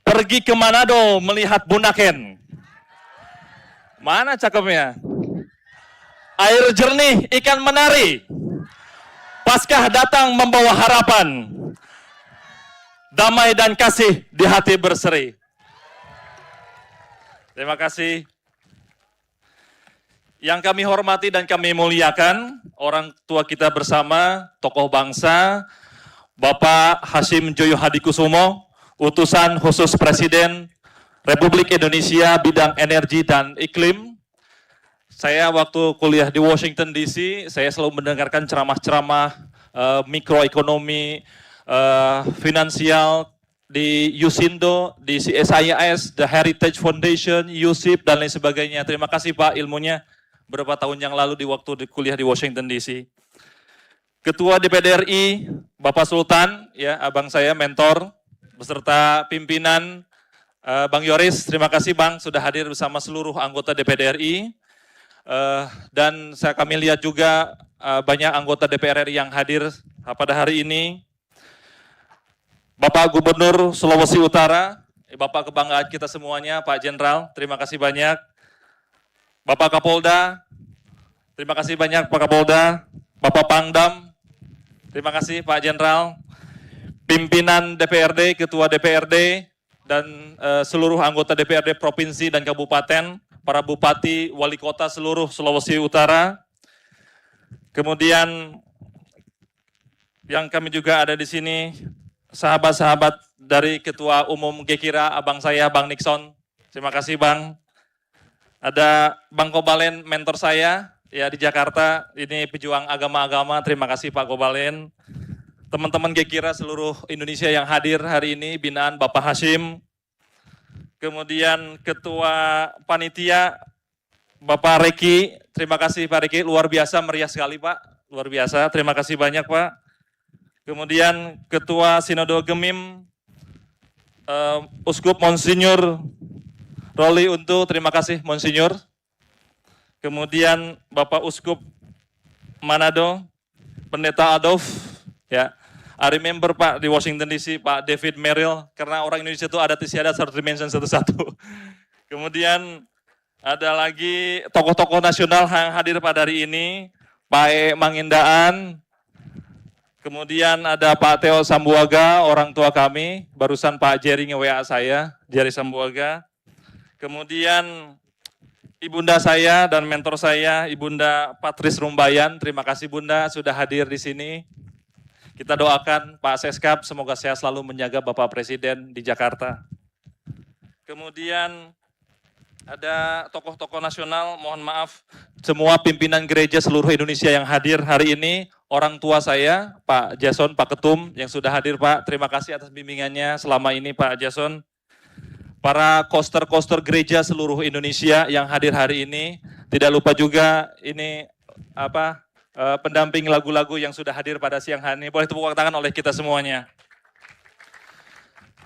Pergi ke Manado melihat Bunaken. Mana cakepnya? Air jernih, ikan menari. Paskah datang membawa harapan. Damai dan kasih di hati berseri. Terima kasih. Yang kami hormati dan kami muliakan, orang tua kita bersama, tokoh bangsa, Bapak Hasyim Joyo Hadikusumo, Utusan Khusus Presiden Republik Indonesia bidang energi dan iklim. Saya waktu kuliah di Washington DC, saya selalu mendengarkan ceramah-ceramah mikroekonomi, finansial di USINDO, di CSIS, The Heritage Foundation, USIP, dan lain sebagainya. Terima kasih Pak ilmunya beberapa tahun yang lalu di waktu kuliah di Washington DC. Ketua DPD RI, Bapak Sultan, ya abang saya, mentor, beserta pimpinan Bang Yoris, terima kasih Bang sudah hadir bersama seluruh anggota DPD RI. Dan kami lihat juga banyak anggota DPR RI yang hadir pada hari ini. Bapak Gubernur Sulawesi Utara, Bapak kebanggaan kita semuanya, Pak Jenderal, terima kasih banyak. Bapak Kapolda, terima kasih banyak Pak Kapolda. Bapak Pangdam, terima kasih Pak Jenderal. Pimpinan DPRD, Ketua DPRD, dan seluruh anggota DPRD Provinsi dan Kabupaten, para Bupati, Wali Kota seluruh Sulawesi Utara. Kemudian yang kami juga ada di sini, sahabat-sahabat dari Ketua Umum Gekira, abang saya, Bang Nixon. Terima kasih Bang. Ada Bang Kobalen, mentor saya ya di Jakarta. Ini pejuang agama-agama. Terima kasih Pak Kobalen. Teman-teman Gekira seluruh Indonesia yang hadir hari ini, binaan Bapak Hasyim. Kemudian Ketua Panitia Bapak Reki. Terima kasih Pak Reki, luar biasa, meriah sekali Pak. Luar biasa, terima kasih banyak Pak. Kemudian Ketua Sinode Gemim, Uskup Monsinyur Roli Untu, terima kasih Monsinyur. Kemudian Bapak Uskup Manado, Pendeta Adolf, ya. I remember Pak di Washington DC, Pak David Merrill, karena orang Indonesia itu adat istiadat harus dimention satu-satu. Kemudian ada lagi tokoh-tokoh nasional yang hadir pada hari ini, Pak E. Mangindaan. Kemudian ada Pak Theo Sambuaga, orang tua kami, barusan Pak Jerry nge-WA saya, Jerry Sambuaga. Kemudian Ibunda saya dan mentor saya, Ibunda Patris Rumbayan, terima kasih Bunda sudah hadir di sini. Kita doakan Pak Seskap, semoga sehat selalu menjaga Bapak Presiden di Jakarta. Kemudian ada tokoh-tokoh nasional, mohon maaf, semua pimpinan gereja seluruh Indonesia yang hadir hari ini, orang tua saya, Pak Jason, Pak Ketum, yang sudah hadir Pak, terima kasih atas bimbingannya selama ini Pak Jason. Para koster-koster gereja seluruh Indonesia yang hadir hari ini, tidak lupa juga ini pendamping lagu-lagu yang sudah hadir pada siang hari ini, boleh tepuk tangan oleh kita semuanya.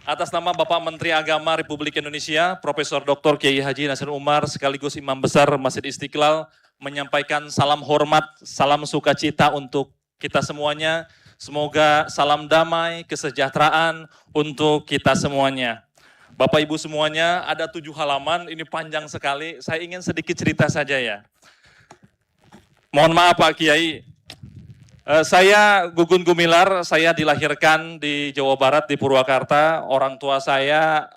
Atas nama Bapak Menteri Agama Republik Indonesia, Profesor Dr. Kiai Haji Nassir Umar, sekaligus Imam Besar Masjid Istiqlal, menyampaikan salam hormat, salam sukacita untuk kita semuanya. Semoga salam damai, kesejahteraan untuk kita semuanya. Bapak Ibu semuanya, ada 7 halaman, ini panjang sekali, saya ingin sedikit cerita saja ya. Mohon maaf Pak Kiai. Saya Gugun Gumilar, saya dilahirkan di Jawa Barat, di Purwakarta. Orang tua saya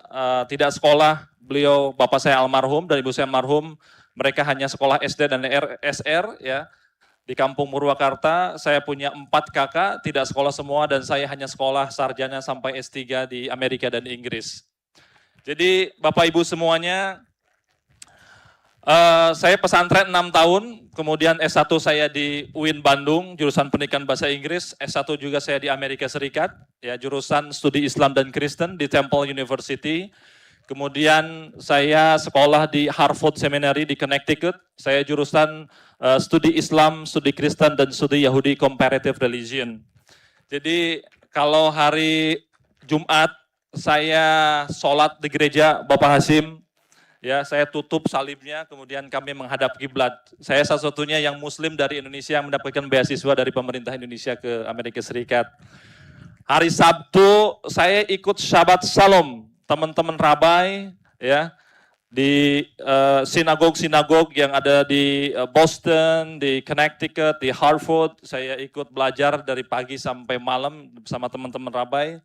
tidak sekolah, beliau bapak saya almarhum dan ibu saya almarhum. Mereka hanya sekolah SD dan SR ya. Di kampung Purwakarta, saya punya 4 kakak, tidak sekolah semua dan saya hanya sekolah sarjana sampai S3 di Amerika dan Inggris. Jadi Bapak Ibu semuanya, saya pesantren 6 tahun, kemudian S1 saya di UIN Bandung, jurusan pendidikan bahasa Inggris, S1 juga saya di Amerika Serikat, ya jurusan studi Islam dan Kristen di Temple University. Kemudian saya sekolah di Harvard Seminary di Connecticut, saya jurusan studi Islam, studi Kristen, dan studi Yahudi Comparative Religion. Jadi kalau hari Jumat saya sholat di gereja Bapak Hasyim, ya, saya tutup salibnya, kemudian kami menghadap kiblat. Saya satu-satunya yang Muslim dari Indonesia yang mendapatkan beasiswa dari pemerintah Indonesia ke Amerika Serikat. Hari Sabtu saya ikut Shabbat Shalom teman-teman Rabai, ya, di sinagog-sinagog yang ada di Boston, di Connecticut, di Hartford. Saya ikut belajar dari pagi sampai malam bersama teman-teman Rabai.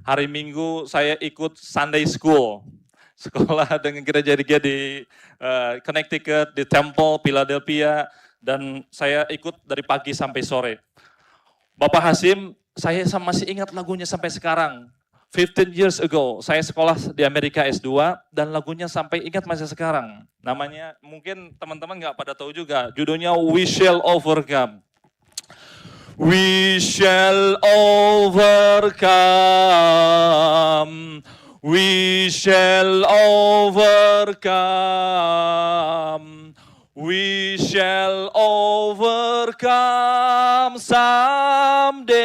Hari Minggu saya ikut Sunday School, sekolah dengan gereja-gereja di Connecticut, di Temple, Philadelphia, dan saya ikut dari pagi sampai sore. Bapak Hasim, saya masih ingat lagunya sampai sekarang. 15 years ago, saya sekolah di Amerika S2 dan lagunya sampai ingat masih sekarang. Namanya mungkin teman-teman nggak pada tahu juga, judulnya We Shall Overcome. We shall overcome. We shall overcome. We shall overcome someday.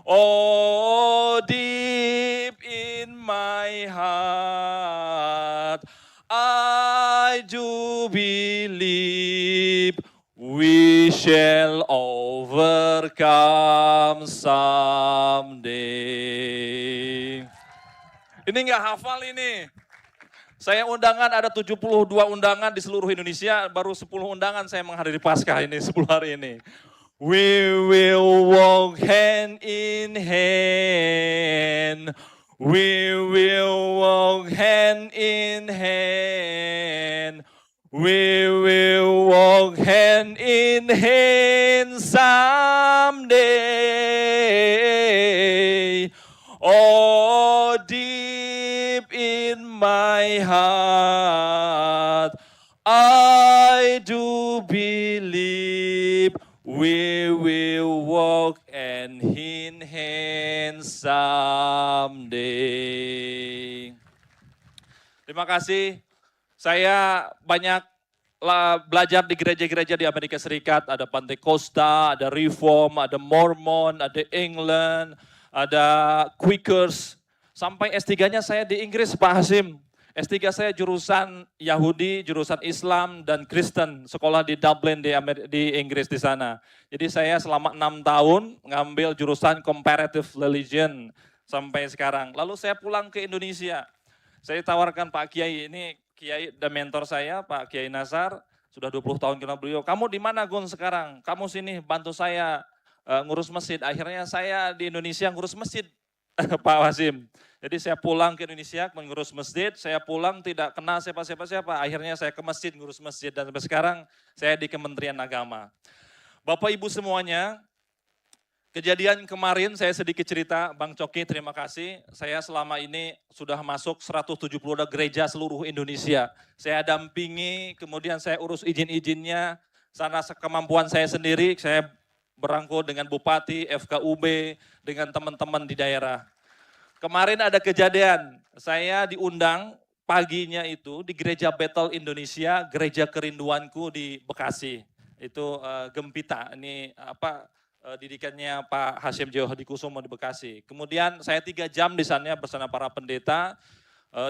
Oh, deep in my heart, I do believe we shall overcome someday. Ini nggak hafal ini. Saya undangan ada 72 undangan di seluruh Indonesia, baru 10 undangan saya menghadiri Paskah ini 10 hari ini. We will walk hand in hand. We will walk hand in hand. We will walk hand in hand someday. Oh, deep in my heart, I do believe we will walk hand in hand someday. Terima kasih. Saya banyak belajar di gereja-gereja di Amerika Serikat. Ada Pantekosta, ada Reform, ada Mormon, ada England, ada Quakers. Sampai S3-nya saya di Inggris, Pak Hasim. S3 saya jurusan Yahudi, jurusan Islam, dan Kristen. Sekolah di Dublin di Inggris di sana. Jadi saya selama 6 tahun ngambil jurusan Comparative Religion sampai sekarang. Lalu saya pulang ke Indonesia. Saya tawarkan Pak Kiai, ini Kiai dan mentor saya, Pak Kiai Nasar, sudah 20 tahun kenal beliau. Kamu di mana Gun sekarang? Kamu sini bantu saya ngurus masjid. Akhirnya saya di Indonesia ngurus masjid, Pak Hasim. Jadi saya pulang ke Indonesia mengurus masjid, saya pulang tidak kenal siapa-siapa. Akhirnya saya ke masjid, ngurus masjid, dan sampai sekarang saya di Kementerian Agama. Bapak Ibu semuanya, kejadian kemarin saya sedikit cerita, Bang Coki terima kasih. Saya selama ini sudah masuk 170 gereja seluruh Indonesia. Saya dampingi, kemudian saya urus izin-izinnya, sana kemampuan saya sendiri, saya berangkul dengan Bupati, FKUB, dengan teman-teman di daerah. Kemarin ada kejadian, saya diundang paginya itu di Gereja Bethel Indonesia, Gereja Kerinduanku di Bekasi. Itu Gempita, ini didikannya Pak Hasyim Djo Hadikusumo di Bekasi. Kemudian saya 3 jam di sana bersama para pendeta,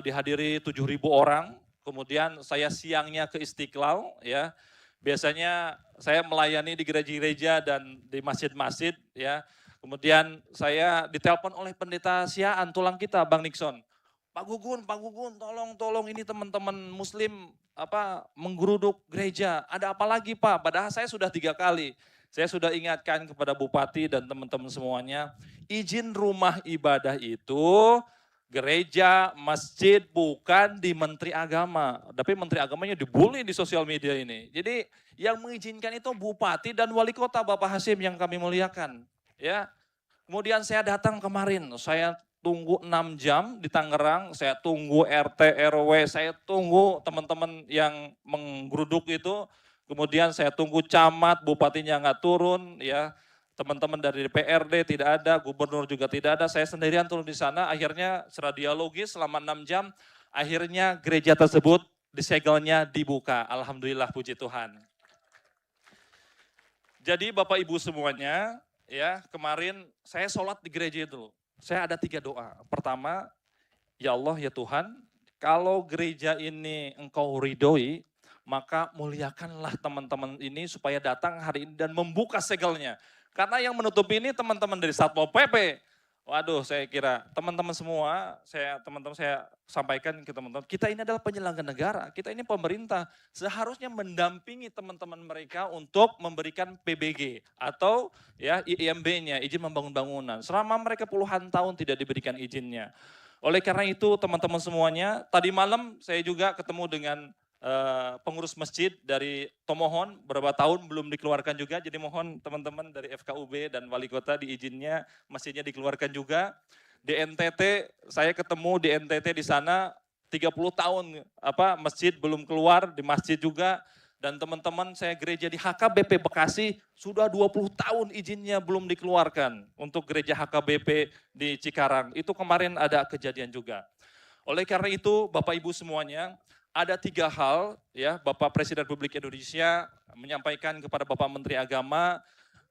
dihadiri 7.000 orang. Kemudian saya siangnya ke Istiqlal, ya. Biasanya saya melayani di gereja-gereja dan di masjid-masjid, ya. Kemudian saya ditelepon oleh pendeta Siaan tulang kita, Bang Nixon. Pak Gugun, tolong ini teman-teman Muslim menggeruduk gereja. Ada apa lagi Pak? Padahal saya sudah 3 kali. Saya sudah ingatkan kepada Bupati dan teman-teman semuanya, izin rumah ibadah itu gereja, masjid bukan di Menteri Agama. Tapi Menteri Agamanya dibully di sosial media ini. Jadi yang mengizinkan itu Bupati dan Wali Kota Bapak Hasyim yang kami muliakan. Ya, kemudian saya datang kemarin, saya tunggu 6 jam di Tangerang, saya tunggu RT, RW, saya tunggu teman-teman yang menggeruduk itu, kemudian saya tunggu camat, bupatinya nggak turun, ya teman-teman dari DPRD tidak ada, gubernur juga tidak ada, saya sendirian turun di sana, akhirnya secara dialogis selama 6 jam, akhirnya gereja tersebut disegelnya dibuka, alhamdulillah puji Tuhan. Jadi Bapak Ibu semuanya, ya kemarin saya sholat di gereja itu, saya ada 3 doa. Pertama, ya Allah ya Tuhan, kalau gereja ini Engkau ridhoi, maka muliakanlah teman-teman ini supaya datang hari ini dan membuka segelnya. Karena yang menutup ini teman-teman dari Satpol PP, Waduh, saya kira teman-teman semua, saya sampaikan ke teman-teman, kita ini adalah penyelenggara negara, kita ini pemerintah, seharusnya mendampingi teman-teman mereka untuk memberikan PBG atau ya IMB-nya, izin membangun bangunan. Selama mereka puluhan tahun tidak diberikan izinnya. Oleh karena itu, teman-teman semuanya, tadi malam saya juga ketemu dengan pengurus masjid dari Tomohon, beberapa tahun belum dikeluarkan juga, jadi mohon teman-teman dari FKUB dan wali kota diizinnya masjidnya dikeluarkan juga. Di NTT, saya ketemu di NTT di sana 30 tahun masjid belum keluar, di masjid juga. Dan teman-teman saya gereja di HKBP Bekasi sudah 20 tahun izinnya belum dikeluarkan untuk gereja HKBP di Cikarang. Itu kemarin ada kejadian juga. Oleh karena itu Bapak Ibu semuanya, ada 3 hal ya Bapak Presiden Republik Indonesia menyampaikan kepada Bapak Menteri Agama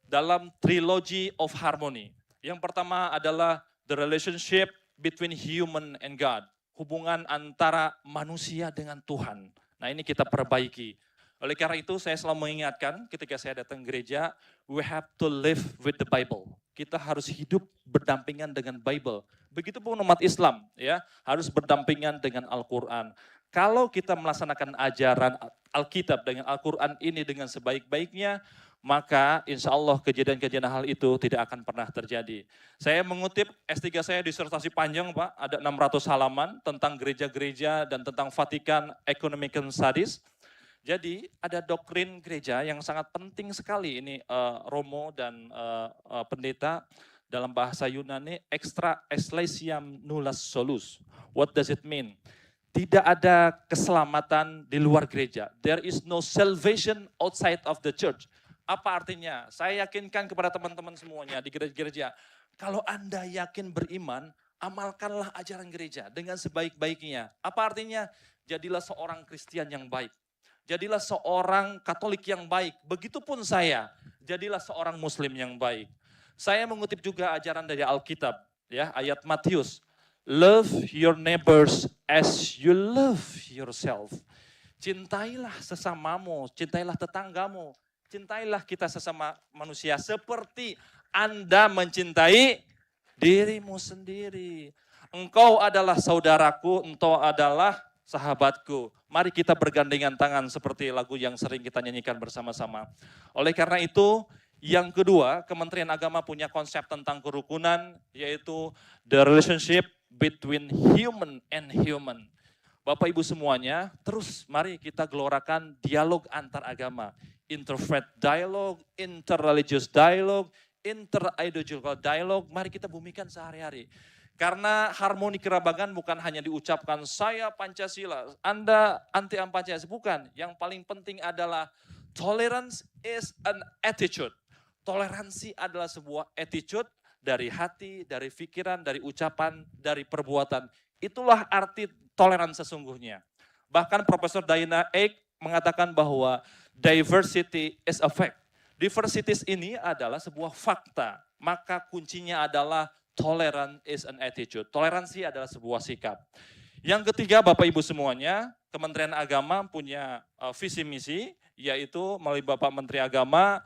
dalam Trilogy of Harmony. Yang pertama adalah the relationship between human and God. Hubungan antara manusia dengan Tuhan. Nah ini kita perbaiki. Oleh karena itu saya selalu mengingatkan ketika saya datang gereja, we have to live with the Bible. Kita harus hidup berdampingan dengan Bible. Begitupun umat Islam ya, harus berdampingan dengan Al-Qur'an. Kalau kita melaksanakan ajaran Alkitab dengan Al-Quran ini dengan sebaik-baiknya, maka insya Allah kejadian-kejadian hal itu tidak akan pernah terjadi. Saya mengutip S3 saya disertasi panjang Pak, ada 600 halaman tentang gereja-gereja dan tentang Vatikan Economic Studies. Jadi ada doktrin gereja yang sangat penting sekali ini Romo dan pendeta dalam bahasa Yunani extra ecclesiam nullus solus. What does it mean? Tidak ada keselamatan di luar gereja. There is no salvation outside of the church. Apa artinya? Saya yakinkan kepada teman-teman semuanya di gereja-gereja, kalau Anda yakin beriman, amalkanlah ajaran gereja dengan sebaik-baiknya. Apa artinya? Jadilah seorang Kristen yang baik. Jadilah seorang Katolik yang baik. Begitupun saya, jadilah seorang Muslim yang baik. Saya mengutip juga ajaran dari Alkitab, ya, ayat Matius. Love your neighbors as you love yourself. Cintailah sesamamu, cintailah tetanggamu, cintailah kita sesama manusia seperti Anda mencintai dirimu sendiri. Engkau adalah saudaraku, engkau adalah sahabatku. Mari kita bergandengan tangan seperti lagu yang sering kita nyanyikan bersama-sama. Oleh karena itu, yang kedua, Kementerian Agama punya konsep tentang kerukunan, yaitu the relationship between human and human. Bapak Ibu semuanya, terus mari kita gelorakan dialog antar agama. Interfaith dialogue, interreligious dialogue, interideological dialogue, mari kita bumikan sehari-hari. Karena harmoni kerabagan bukan hanya diucapkan saya Pancasila, Anda anti Pancasila, bukan. Yang paling penting adalah tolerance is an attitude. Toleransi adalah sebuah attitude dari hati, dari pikiran, dari ucapan, dari perbuatan. Itulah arti toleransi sesungguhnya. Bahkan Profesor Diana Eck mengatakan bahwa diversity is a fact. Diversities ini adalah sebuah fakta. Maka kuncinya adalah tolerance is an attitude. Toleransi adalah sebuah sikap. Yang ketiga Bapak Ibu semuanya, Kementerian Agama punya visi misi, yaitu melalui Bapak Menteri Agama,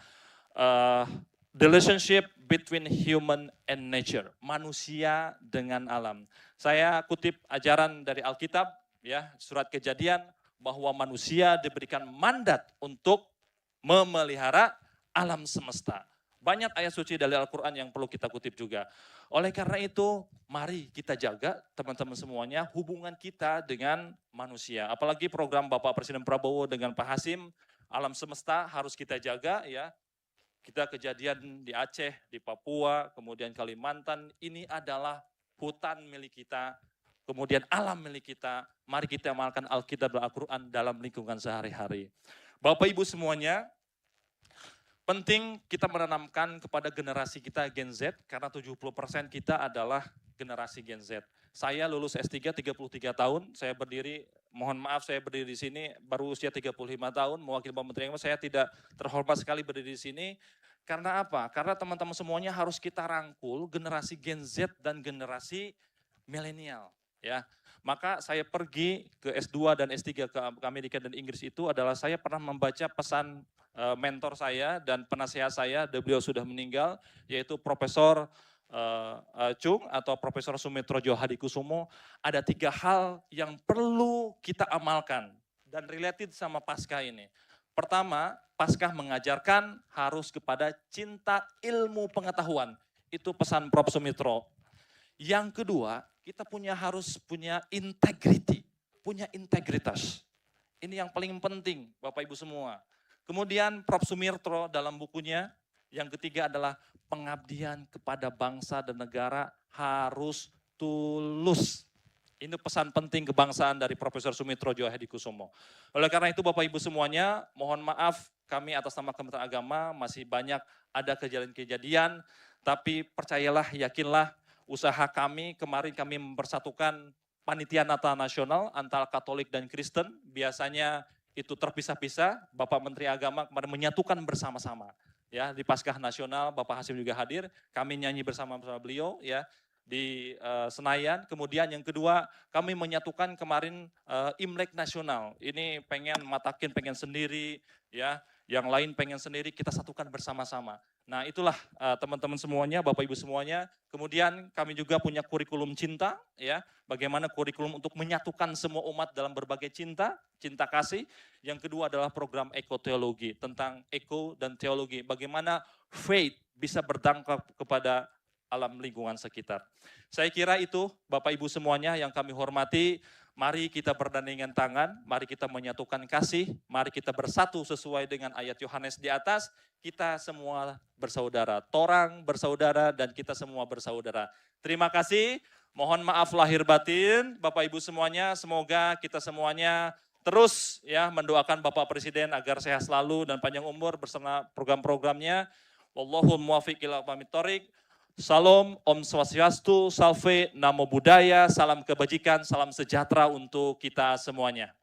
the relationship between human and nature, manusia dengan alam. Saya kutip ajaran dari Alkitab, ya, surat Kejadian, bahwa manusia diberikan mandat untuk memelihara alam semesta. Banyak ayat suci dari Al-Quran yang perlu kita kutip juga. Oleh karena itu, mari kita jaga teman-teman semuanya hubungan kita dengan manusia. Apalagi program Bapak Presiden Prabowo dengan Pak Hasim, alam semesta harus kita jaga ya. Kita kejadian di Aceh, di Papua, kemudian Kalimantan, ini adalah hutan milik kita, kemudian alam milik kita. Mari kita amalkan Alkitab dan Al-Quran dalam lingkungan sehari-hari. Bapak Ibu semuanya, penting kita menanamkan kepada generasi kita Gen Z, karena 70% kita adalah generasi Gen Z. Saya lulus S3 33 tahun, saya berdiri, mohon maaf saya berdiri di sini baru usia 35 tahun, mewakili Pak Menteri Agama, saya tidak terhormat sekali berdiri di sini. Karena apa? Karena teman-teman semuanya harus kita rangkul generasi Gen Z dan generasi milenial. Ya, maka saya pergi ke S2 dan S3 ke Amerika dan Inggris itu adalah saya pernah membaca pesan mentor saya dan penasehat saya, beliau sudah meninggal, yaitu Profesor Chung atau Profesor Sumitro Hadikusumo, ada 3 hal yang perlu kita amalkan dan related sama Paskah ini. Pertama, Paskah mengajarkan harus kepada cinta ilmu pengetahuan. Itu pesan Prof. Sumitro. Yang kedua, kita harus punya integrity, punya integritas. Ini yang paling penting, Bapak Ibu semua. Kemudian Prof. Sumitro dalam bukunya, yang ketiga adalah pengabdian kepada bangsa dan negara harus tulus. Ini pesan penting kebangsaan dari Profesor Sumitro Hadikusumo. Oleh karena itu Bapak Ibu semuanya, mohon maaf kami atas nama Kementerian Agama masih banyak ada kejadian-kejadian, tapi percayalah, yakinlah usaha kami, kemarin kami mempersatukan Panitia Natal Nasional antara Katolik dan Kristen, biasanya itu terpisah-pisah, Bapak Menteri Agama kemarin menyatukan bersama-sama. Ya, di Paskah Nasional Bapak Hasim juga hadir, kami nyanyi bersama-sama beliau ya di Senayan. Kemudian yang kedua, kami menyatukan kemarin Imlek Nasional. Ini pengen matakin, pengen sendiri ya, yang lain pengen sendiri, kita satukan bersama-sama. Nah, itulah teman-teman semuanya, Bapak Ibu semuanya. Kemudian kami juga punya kurikulum cinta ya, bagaimana kurikulum untuk menyatukan semua umat dalam berbagai cinta kasih. Yang kedua adalah program ekoteologi, tentang eko dan teologi, bagaimana faith bisa berdampak kepada alam lingkungan sekitar. Saya kira itu Bapak Ibu semuanya yang kami hormati, mari kita berdandengan tangan, mari kita menyatukan kasih, mari kita bersatu sesuai dengan ayat Yohanes di atas, kita semua bersaudara, torang bersaudara dan kita semua bersaudara. Terima kasih, mohon maaf lahir batin Bapak Ibu semuanya, semoga kita semuanya terus ya mendoakan Bapak Presiden agar sehat selalu dan panjang umur bersama program-programnya. Wallahul muwaffiq ila aqwamit thoriq. Salam, Om Swastiastu, Salve, Namo Buddhaya, salam kebajikan, salam sejahtera untuk kita semuanya.